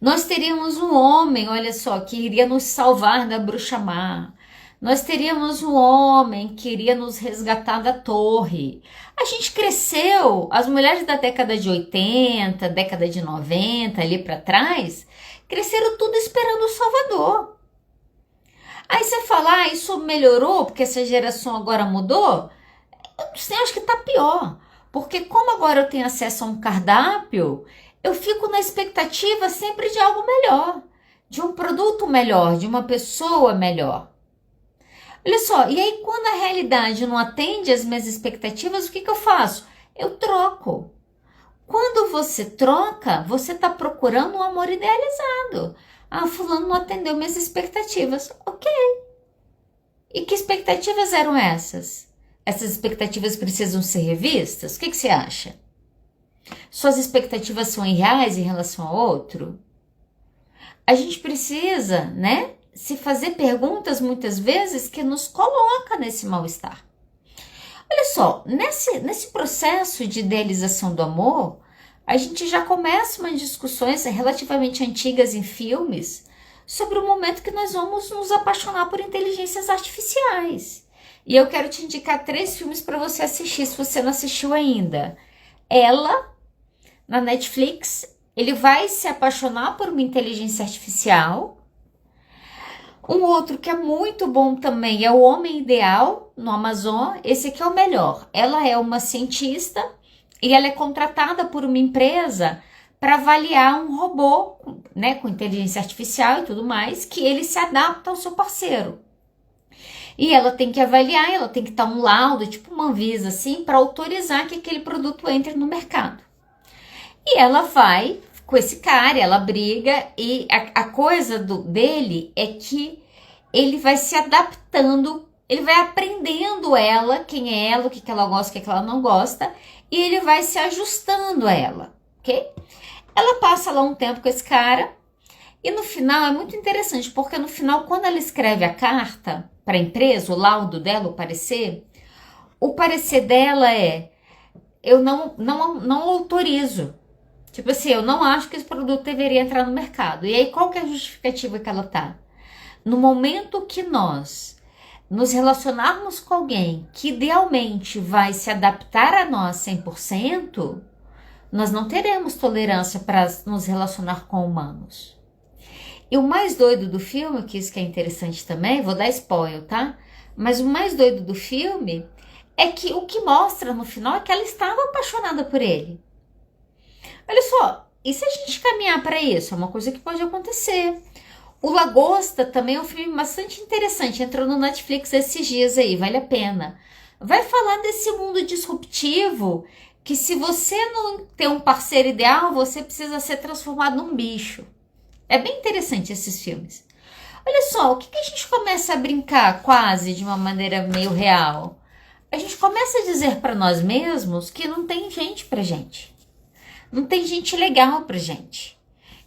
Nós teríamos um homem, olha só, que iria nos salvar da bruxa má. Nós teríamos um homem que iria nos resgatar da torre. A gente cresceu, as mulheres da década de 80, década de 90, ali para trás, cresceram tudo esperando o Salvador. Aí você fala, isso melhorou porque essa geração agora mudou? Eu acho que tá pior, porque como agora eu tenho acesso a um cardápio, eu fico na expectativa sempre de algo melhor, de um produto melhor, de uma pessoa melhor. Olha só, e aí quando a realidade não atende às minhas expectativas, o que eu faço? Eu troco. Quando você troca, você está procurando um amor idealizado. Ah, fulano não atendeu minhas expectativas. Ok. E que expectativas eram essas? Essas expectativas precisam ser revistas? O que você acha? Suas expectativas são irreais em relação ao outro? A gente precisa, né, se fazer perguntas muitas vezes que nos coloca nesse mal-estar. Olha só, nesse processo de idealização do amor, a gente já começa umas discussões relativamente antigas em filmes sobre o momento que nós vamos nos apaixonar por inteligências artificiais. E eu quero te indicar 3 filmes para você assistir, se você não assistiu ainda. Ela, na Netflix, ele vai se apaixonar por uma inteligência artificial. Um outro que é muito bom também é O Homem Ideal, no Amazon. Esse aqui é o melhor. Ela é uma cientista e ela é contratada por uma empresa para avaliar um robô, né, com inteligência artificial e tudo mais, que ele se adapta ao seu parceiro. E ela tem que avaliar, ela tem que dar um laudo, tipo uma Anvisa, assim, para autorizar que aquele produto entre no mercado. E ela vai com esse cara, ela briga, e a coisa dele é que ele vai se adaptando, ele vai aprendendo ela, quem é ela, o que ela gosta, o que ela não gosta, e ele vai se ajustando a ela, ok? Ela passa lá um tempo com esse cara, e no final é muito interessante, porque no final, quando ela escreve a carta para a empresa, o laudo dela, o parecer dela é: eu não autorizo. Tipo assim, eu não acho que esse produto deveria entrar no mercado. E aí, qual que é a justificativa que ela tá? No momento que nós nos relacionarmos com alguém que idealmente vai se adaptar a nós 100%, nós não teremos tolerância para nos relacionar com humanos. E o mais doido do filme, que isso que é interessante também, vou dar spoiler, tá? Mas o mais doido do filme é que o que mostra no final é que ela estava apaixonada por ele. Olha só, e se a gente caminhar para isso? É uma coisa que pode acontecer. O Lagosta também é um filme bastante interessante, entrou no Netflix esses dias aí, vale a pena. Vai falar desse mundo disruptivo, que se você não ter um parceiro ideal, você precisa ser transformado num bicho. É bem interessante esses filmes. Olha só, o que a gente começa a brincar quase de uma maneira meio real? A gente começa a dizer para nós mesmos que não tem gente pra gente. Não tem gente legal pra gente.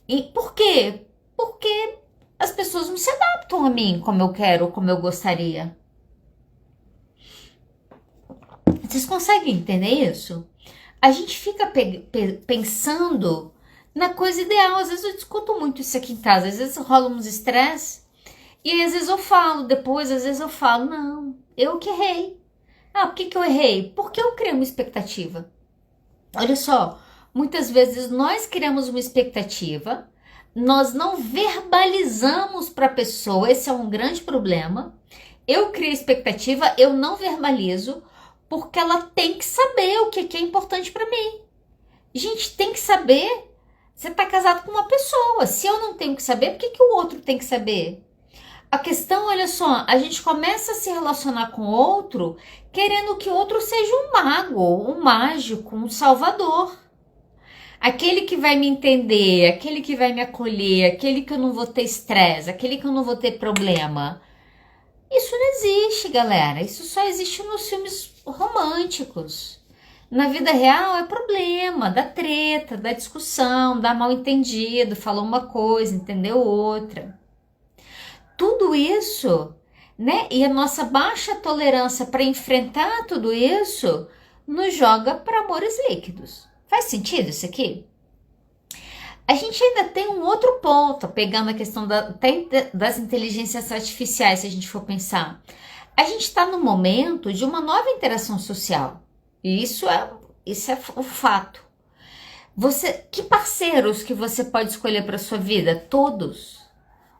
E por quê? Porque as pessoas não se adaptam a mim como eu quero, como eu gostaria. Vocês conseguem entender isso? A gente fica pensando na coisa ideal. Às vezes eu discuto muito isso aqui em casa. Às vezes rola uns estresse. E aí, às vezes eu falo depois, às vezes eu falo, não, eu que errei. Ah, por que eu errei? Porque eu criei uma expectativa. Olha só. Muitas vezes nós criamos uma expectativa, nós não verbalizamos para a pessoa, esse é um grande problema. Eu crio expectativa, eu não verbalizo, porque ela tem que saber o que é importante para mim. Gente, tem que saber. Você está casado com uma pessoa, se eu não tenho que saber, por que o outro tem que saber? A questão, olha só, a gente começa a se relacionar com o outro querendo que o outro seja um mago, um mágico, um salvador. Aquele que vai me entender, aquele que vai me acolher, aquele que eu não vou ter estresse, aquele que eu não vou ter problema. Isso não existe, galera. Isso só existe nos filmes românticos. Na vida real é problema, dá treta, dá discussão, dá mal entendido, falou uma coisa, entendeu outra. Tudo isso, né? E a nossa baixa tolerância para enfrentar tudo isso nos joga para amores líquidos. Faz sentido isso aqui? A gente ainda tem um outro ponto, pegando a questão das inteligências artificiais, se a gente for pensar. A gente está no momento de uma nova interação social. E isso é um fato. Que parceiros que você pode escolher para sua vida? Todos.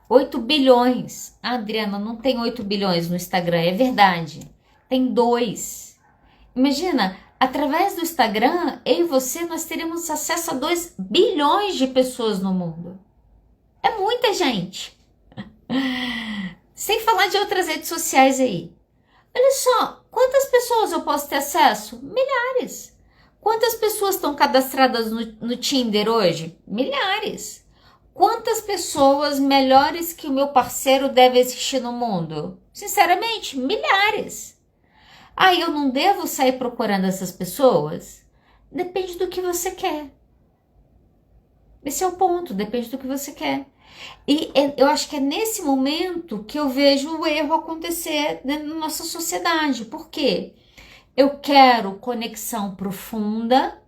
8 bilhões. Ah, Adriana, não tem 8 bilhões no Instagram. É verdade. Tem 2. Imagina, Através do Instagram, eu e você, nós teremos acesso a 2 bilhões de pessoas no mundo. É muita gente. Sem falar de outras redes sociais aí. Olha só, quantas pessoas eu posso ter acesso? Milhares. Quantas pessoas estão cadastradas no Tinder hoje? Milhares. Quantas pessoas melhores que o meu parceiro deve existir no mundo? Sinceramente, milhares. Eu não devo sair procurando essas pessoas? Depende do que você quer. Esse é o ponto, depende do que você quer. E eu acho que é nesse momento que eu vejo o erro acontecer na nossa sociedade. Por quê? Eu quero conexão profunda,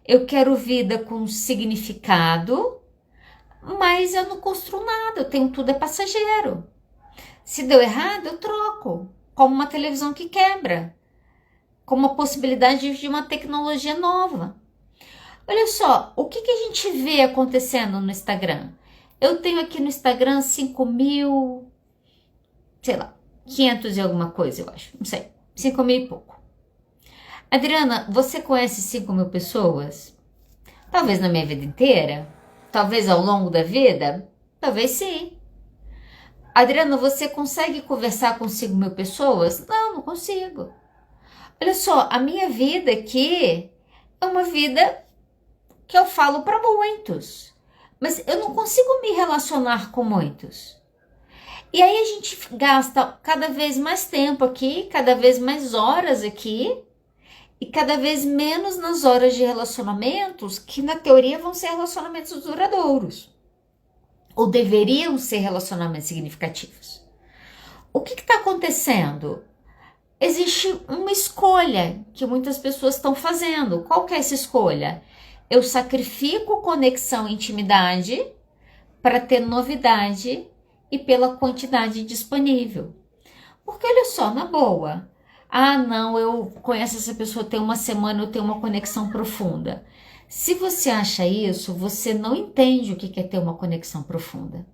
eu quero vida com significado, mas eu não construo nada, eu tenho tudo é passageiro. Se deu errado, eu troco, como uma televisão que quebra, como a possibilidade de uma tecnologia nova. Olha só, o que a gente vê acontecendo no Instagram? Eu tenho aqui no Instagram 5.000, sei lá, 500 e alguma coisa, eu acho, não sei, 5.000 e pouco. Adriana, você conhece 5.000 pessoas? Talvez na minha vida inteira? Talvez ao longo da vida? Talvez sim. Adriana, você consegue conversar com 5.000 pessoas? Não consigo. Olha só, a minha vida aqui é uma vida que eu falo para muitos, mas eu não consigo me relacionar com muitos. E aí a gente gasta cada vez mais tempo aqui, cada vez mais horas aqui, e cada vez menos nas horas de relacionamentos que na teoria vão ser relacionamentos duradouros. Ou deveriam ser relacionamentos significativos. O que está acontecendo? Existe uma escolha que muitas pessoas estão fazendo. Qual que é essa escolha? Eu sacrifico conexão e intimidade para ter novidade e pela quantidade disponível. Porque olha só, na boa, não, eu conheço essa pessoa, tem uma semana, eu tenho uma conexão profunda. Se você acha isso, você não entende o que é ter uma conexão profunda.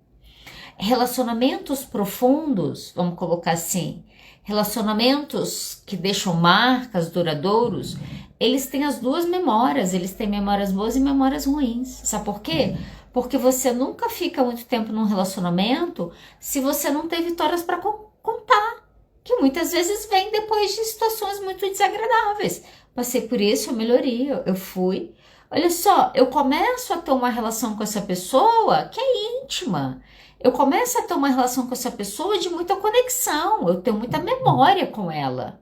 Relacionamentos profundos, vamos colocar assim, relacionamentos que deixam marcas, duradouros, eles têm as duas memórias, eles têm memórias boas e memórias ruins. Sabe por quê? Porque você nunca fica muito tempo num relacionamento se você não tem vitórias para contar, que muitas vezes vem depois de situações muito desagradáveis. Passei por isso, eu melhorei, eu fui. Olha só, eu começo a ter uma relação com essa pessoa que é íntima. Eu começo a ter uma relação com essa pessoa de muita conexão, eu tenho muita memória com ela.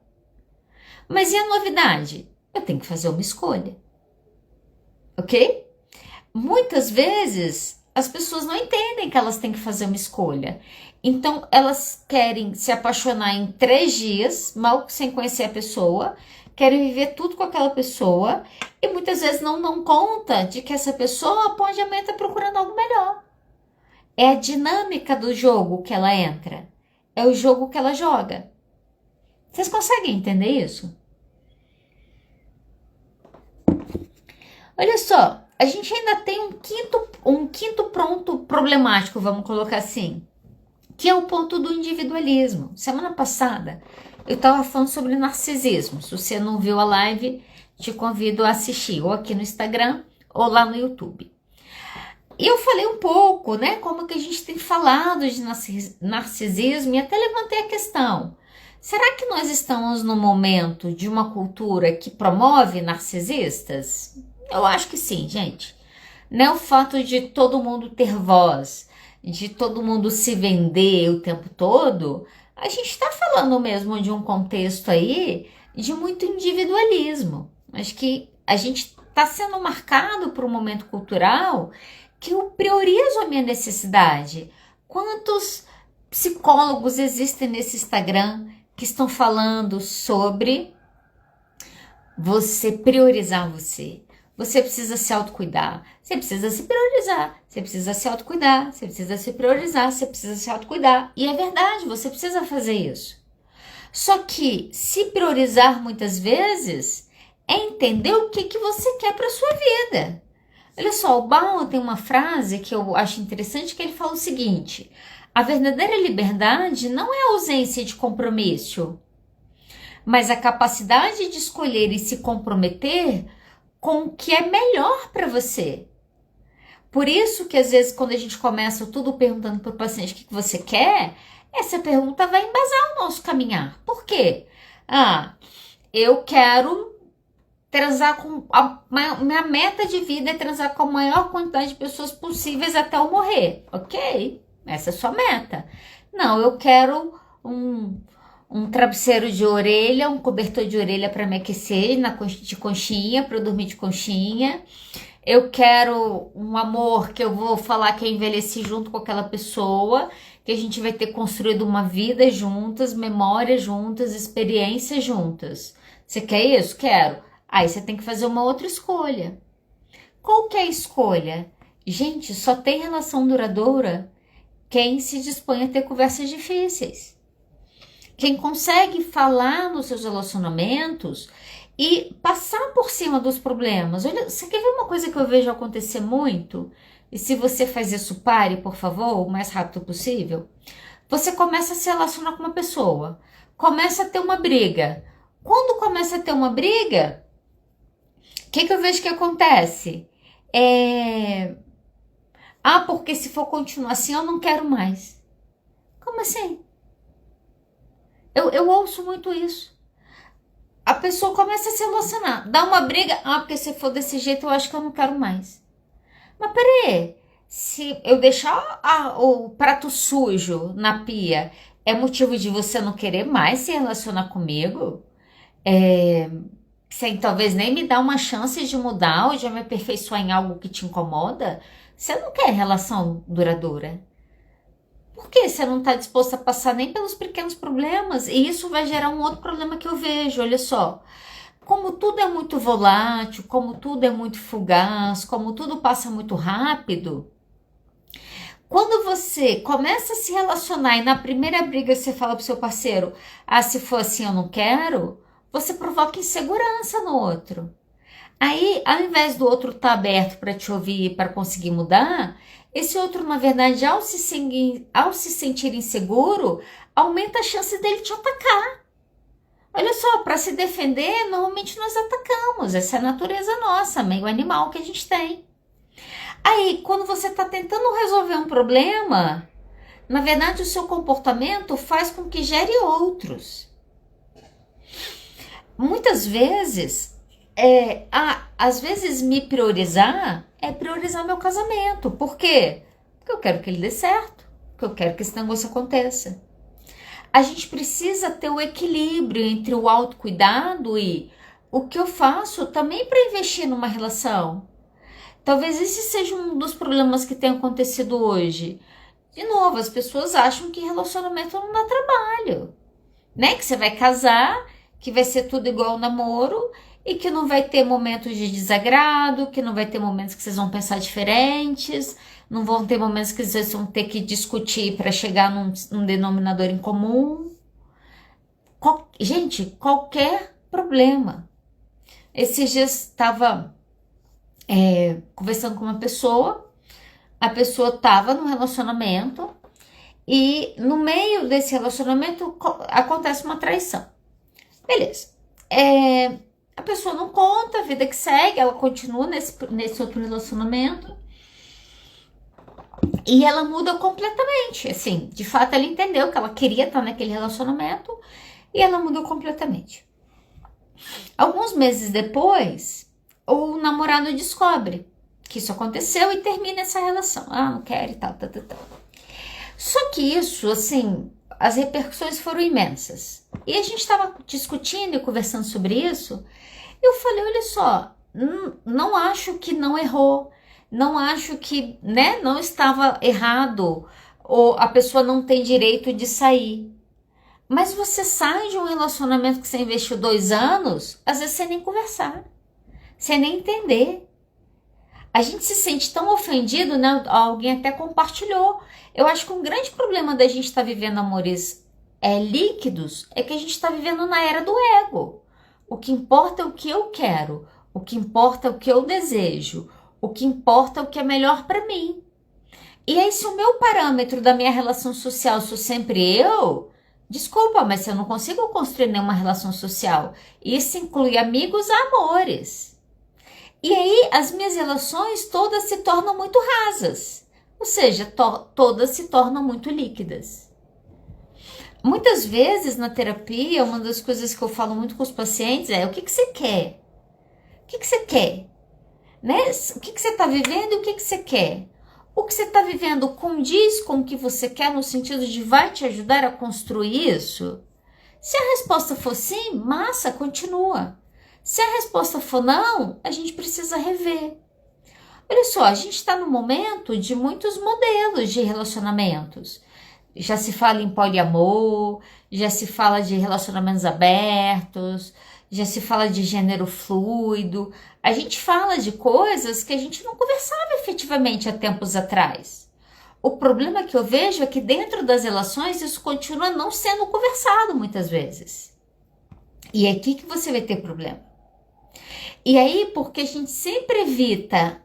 Mas e a novidade? Eu tenho que fazer uma escolha, ok? Muitas vezes as pessoas não entendem que elas têm que fazer uma escolha. Então elas querem se apaixonar em 3 dias, mal sem conhecer a pessoa, querem viver tudo com aquela pessoa e muitas vezes não dão conta de que essa pessoa pode amanhã estar procurando algo melhor. É a dinâmica do jogo que ela entra. É o jogo que ela joga. Vocês conseguem entender isso? Olha só, a gente ainda tem um quinto ponto problemático, vamos colocar assim, que é o ponto do individualismo. Semana passada eu estava falando sobre narcisismo. Se você não viu a live, te convido a assistir, ou aqui no Instagram, ou lá no YouTube. E eu falei um pouco, né, como que a gente tem falado de narcisismo e até levantei a questão. Será que nós estamos no momento de uma cultura que promove narcisistas? Eu acho que sim, gente. Não é o fato de todo mundo ter voz, de todo mundo se vender o tempo todo. A gente está falando mesmo de um contexto aí de muito individualismo. Acho que a gente está sendo marcado por um momento cultural que eu priorizo a minha necessidade. Quantos psicólogos existem nesse Instagram que estão falando sobre você priorizar você? Você precisa se autocuidar, você precisa se priorizar, você precisa se autocuidar, você precisa se priorizar, você precisa se autocuidar. E é verdade, você precisa fazer isso. Só que se priorizar muitas vezes é entender o que você quer para sua vida. Olha só, o Bauman tem uma frase que eu acho interessante, que ele fala o seguinte: a verdadeira liberdade não é a ausência de compromisso, mas a capacidade de escolher e se comprometer com o que é melhor para você. Por isso que às vezes quando a gente começa tudo perguntando para o paciente o que você quer, essa pergunta vai embasar o nosso caminhar. Por quê? Eu quero transar com... minha meta de vida é transar com a maior quantidade de pessoas possíveis até eu morrer. Ok, essa é a sua meta. Não, eu quero um travesseiro de orelha, um cobertor de orelha para me aquecer de conchinha, para eu dormir de conchinha. Eu quero um amor que eu vou falar que eu envelheci junto com aquela pessoa, que a gente vai ter construído uma vida juntas, memórias juntas, experiências juntas. Você quer isso? Quero. Aí você tem que fazer uma outra escolha. Qual que é a escolha? Gente, só tem relação duradoura quem se dispõe a ter conversas difíceis. Quem consegue falar nos seus relacionamentos e passar por cima dos problemas. Olha, você quer ver uma coisa que eu vejo acontecer muito? E se você faz isso, pare, por favor, o mais rápido possível. Você começa a se relacionar com uma pessoa. Começa a ter uma briga. Quando começa a ter uma briga, o que eu vejo que acontece? Porque se for continuar assim, eu não quero mais. Como assim? Eu ouço muito isso. A pessoa começa a se relacionar, dá uma briga, porque se for desse jeito eu acho que eu não quero mais. Mas peraí, se eu deixar o prato sujo na pia, é motivo de você não querer mais se relacionar comigo? Sem talvez nem me dar uma chance de mudar ou de me aperfeiçoar em algo que te incomoda? Você não quer relação duradoura. Por que você não está disposto a passar nem pelos pequenos problemas? E isso vai gerar um outro problema que eu vejo, olha só. Como tudo é muito volátil, como tudo é muito fugaz, como tudo passa muito rápido, quando você começa a se relacionar e na primeira briga você fala pro seu parceiro, se for assim eu não quero, você provoca insegurança no outro. Aí, ao invés do outro estar aberto para te ouvir, para conseguir mudar, esse outro, na verdade, ao se sentir inseguro, aumenta a chance dele te atacar. Olha só, para se defender, normalmente nós atacamos. Essa é a natureza nossa, meio animal que a gente tem. Aí, quando você está tentando resolver um problema, na verdade, o seu comportamento faz com que gere outros. Muitas vezes... às vezes me priorizar é priorizar meu casamento. Por quê? Porque eu quero que ele dê certo, porque eu quero que esse negócio aconteça. A gente precisa ter o equilíbrio entre o autocuidado e o que eu faço também para investir numa relação. Talvez esse seja um dos problemas que tem acontecido hoje. De novo, as pessoas acham que relacionamento não dá trabalho, né? Que você vai casar, que vai ser tudo igual ao namoro, e que não vai ter momentos de desagrado, que não vai ter momentos que vocês vão pensar diferentes, não vão ter momentos que vocês vão ter que discutir para chegar num denominador em comum. Gente, qualquer problema. Esses dias estava conversando com uma pessoa, a pessoa estava num relacionamento e no meio desse relacionamento acontece uma traição. Beleza. A pessoa não conta, a vida que segue, ela continua nesse outro relacionamento e ela muda completamente, assim, de fato ela entendeu que ela queria estar naquele relacionamento e ela mudou completamente. Alguns meses depois, o namorado descobre que isso aconteceu e termina essa relação. Não quero e tal. Só que isso, assim, as repercussões foram imensas. E a gente estava discutindo e conversando sobre isso. Eu falei, olha só, não acho que não errou, não acho que, né, não estava errado, ou a pessoa não tem direito de sair. Mas você sai de um relacionamento que você investiu 2 anos, às vezes sem nem conversar, sem nem entender. A gente se sente tão ofendido, né? Alguém até compartilhou. Eu acho que um grande problema da gente estar vivendo amores líquidos é que a gente está vivendo na era do ego. O que importa é o que eu quero, o que importa é o que eu desejo, o que importa é o que é melhor para mim. E aí, se o meu parâmetro da minha relação social sou sempre eu, Desculpa, mas eu não consigo construir nenhuma relação social. Isso inclui amigos a amores. E aí as minhas relações todas se tornam muito rasas. Ou seja, todas se tornam muito líquidas. Muitas vezes na terapia, uma das coisas que eu falo muito com os pacientes é: o que você quer? O que você quer? Né? O que você está vivendo e o que você quer? O que você está vivendo condiz com o que você quer no sentido de vai te ajudar a construir isso? Se a resposta for sim, massa, continua. Se a resposta for não, a gente precisa rever. Olha só, a gente está no momento de muitos modelos de relacionamentos. Já se fala em poliamor, já se fala de relacionamentos abertos, já se fala de gênero fluido. A gente fala de coisas que a gente não conversava efetivamente há tempos atrás. O problema que eu vejo é que dentro das relações isso continua não sendo conversado muitas vezes. E é aqui que você vai ter problema. E aí, porque a gente sempre evita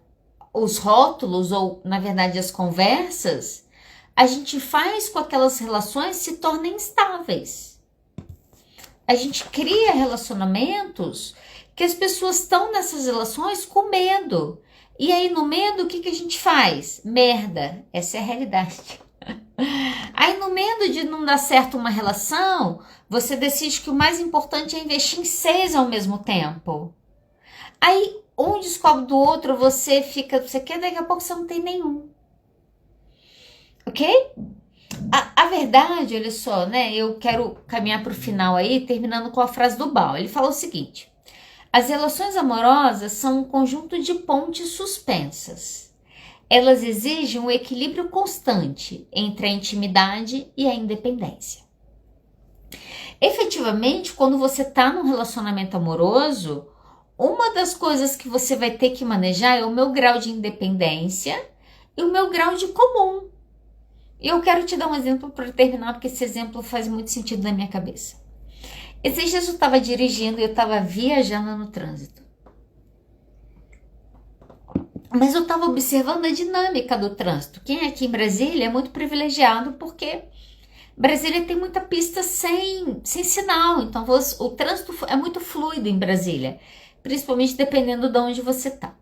os rótulos ou, na verdade, as conversas, a gente faz com que aquelas relações se tornem instáveis. A gente cria relacionamentos que as pessoas estão nessas relações com medo. E aí, no medo, o que a gente faz? Merda. Essa é a realidade. Aí, no medo de não dar certo uma relação, você decide que o mais importante é investir em 6 ao mesmo tempo. Aí, um descobre do outro, você quer, daqui a pouco você não tem nenhum. Ok? A verdade, olha só, né? Eu quero caminhar para o final aí, terminando com a frase do Bal. Ele fala o seguinte: as relações amorosas são um conjunto de pontes suspensas. Elas exigem um equilíbrio constante entre a intimidade e a independência. Efetivamente, quando você está num relacionamento amoroso, uma das coisas que você vai ter que manejar é o meu grau de independência e o meu grau de comum. E eu quero te dar um exemplo para terminar, porque esse exemplo faz muito sentido na minha cabeça. Esses dias eu estava dirigindo e eu estava viajando no trânsito. Mas eu estava observando a dinâmica do trânsito. Quem é aqui em Brasília é muito privilegiado porque Brasília tem muita pista sem sinal. Então o trânsito é muito fluido em Brasília, principalmente dependendo de onde você está.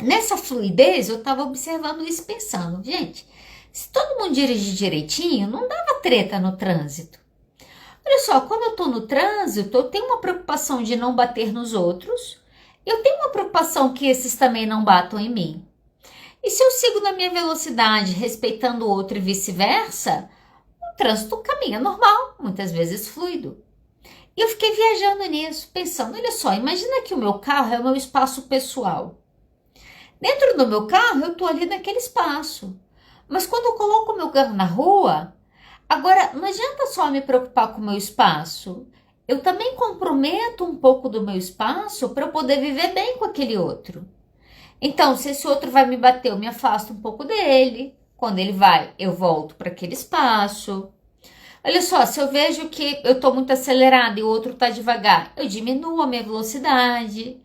Nessa fluidez eu estava observando isso pensando, gente, se todo mundo dirigir direitinho, não dava treta no trânsito. Olha só, quando eu estou no trânsito, eu tenho uma preocupação de não bater nos outros, eu tenho uma preocupação que esses também não batam em mim. E se eu sigo na minha velocidade, respeitando o outro e vice-versa, o trânsito caminha normal, muitas vezes fluido. E eu fiquei viajando nisso, pensando, olha só, imagina que o meu carro é o meu espaço pessoal. Dentro do meu carro, eu estou ali naquele espaço. Mas quando eu coloco o meu carro na rua, agora não adianta só me preocupar com o meu espaço. Eu também comprometo um pouco do meu espaço para eu poder viver bem com aquele outro. Então, se esse outro vai me bater, eu me afasto um pouco dele. Quando ele vai, eu volto para aquele espaço. Olha só, se eu vejo que eu estou muito acelerada e o outro está devagar, eu diminuo a minha velocidade.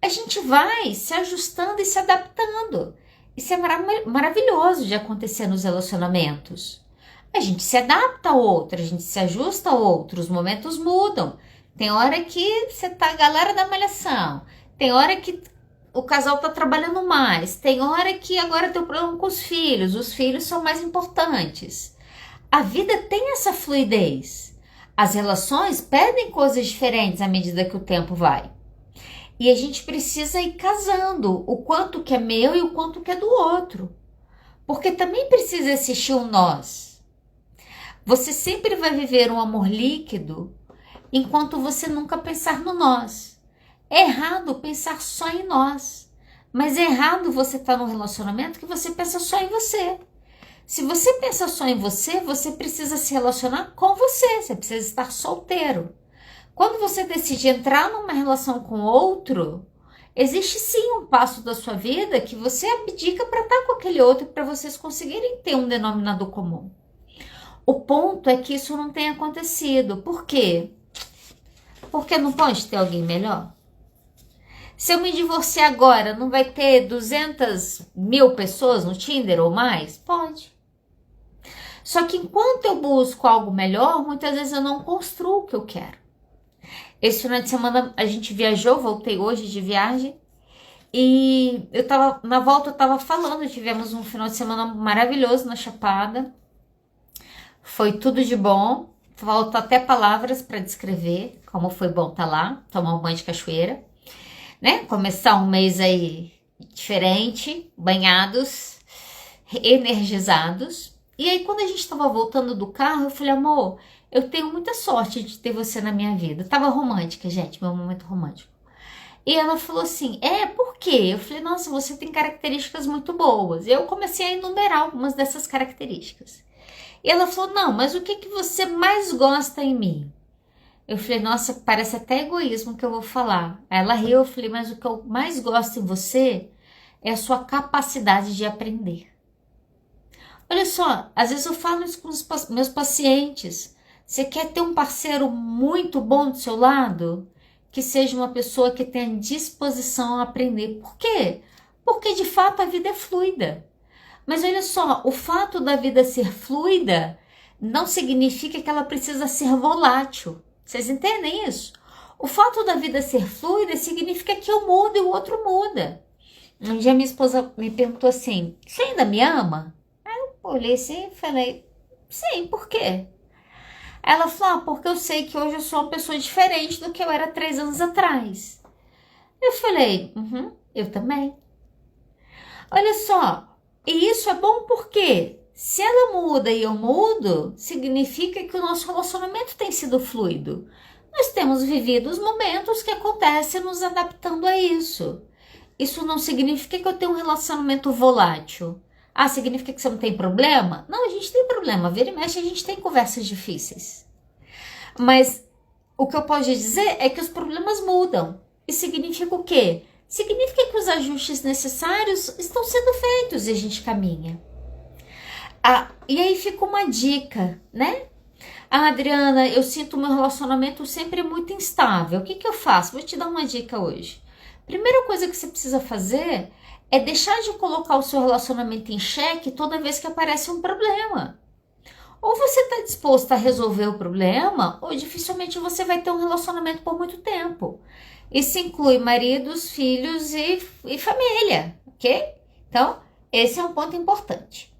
A gente vai se ajustando e se adaptando. Isso é maravilhoso de acontecer nos relacionamentos. A gente se adapta ao outro, a gente se ajusta ao outro, os momentos mudam. Tem hora que você tá a galera da malhação, tem hora que o casal tá trabalhando mais, tem hora que agora tem problema com os filhos são mais importantes. A vida tem essa fluidez. As relações pedem coisas diferentes à medida que o tempo vai. E a gente precisa ir casando o quanto que é meu e o quanto que é do outro. Porque também precisa existir um nós. Você sempre vai viver um amor líquido enquanto você nunca pensar no nós. É errado pensar só em nós. Mas é errado você estar num relacionamento que você pensa só em você. Se você pensa só em você, você precisa se relacionar com você. Você precisa estar solteiro. Quando você decide entrar numa relação com outro, existe sim um passo da sua vida que você abdica para estar com aquele outro para vocês conseguirem ter um denominador comum. O ponto é que isso não tem acontecido. Por quê? Porque não pode ter alguém melhor? Se eu me divorciar agora, não vai ter 200 mil pessoas no Tinder ou mais? Pode. Só que enquanto eu busco algo melhor, muitas vezes eu não construo o que eu quero. Esse final de semana a gente viajou, voltei hoje de viagem. E na volta eu tava falando, tivemos um final de semana maravilhoso na Chapada. Foi tudo de bom. Falta até palavras para descrever como foi bom estar lá, tomar um banho de cachoeira, né? Começar um mês aí diferente, banhados, energizados. E aí quando a gente tava voltando do carro, eu falei, amor, eu tenho muita sorte de ter você na minha vida. Eu tava romântica, gente, meu momento romântico. E ela falou assim, por quê? Eu falei, nossa, você tem características muito boas. E eu comecei a enumerar algumas dessas características. E ela falou, não, mas o que você mais gosta em mim? Eu falei, nossa, parece até egoísmo que eu vou falar. Aí ela riu, eu falei, mas o que eu mais gosto em você é a sua capacidade de aprender. Olha só, às vezes eu falo isso com os meus pacientes. Você quer ter um parceiro muito bom do seu lado? Que seja uma pessoa que tenha disposição a aprender. Por quê? Porque de fato a vida é fluida. Mas olha só, o fato da vida ser fluida não significa que ela precisa ser volátil. Vocês entendem isso? O fato da vida ser fluida significa que eu mudo e o outro muda. Um dia minha esposa me perguntou assim, você ainda me ama? Aí eu olhei assim e falei, sim, por quê? Ela falou, porque eu sei que hoje eu sou uma pessoa diferente do que eu era 3 anos atrás. Eu falei, eu também. Olha só, e isso é bom porque se ela muda e eu mudo, significa que o nosso relacionamento tem sido fluido. Nós temos vivido os momentos que acontecem nos adaptando a isso. Isso não significa que eu tenho um relacionamento volátil. Ah, significa que você não tem problema? Não, a gente tem problema. Vira e mexe, a gente tem conversas difíceis. Mas o que eu posso dizer é que os problemas mudam. E significa o quê? Significa que os ajustes necessários estão sendo feitos e a gente caminha. E aí fica uma dica, né? Adriana, eu sinto meu relacionamento sempre muito instável. O que eu faço? Vou te dar uma dica hoje. Primeira coisa que você precisa fazer é deixar de colocar o seu relacionamento em xeque toda vez que aparece um problema. Ou você está disposto a resolver o problema, ou dificilmente você vai ter um relacionamento por muito tempo. Isso inclui maridos, filhos e família, ok? Então, esse é um ponto importante.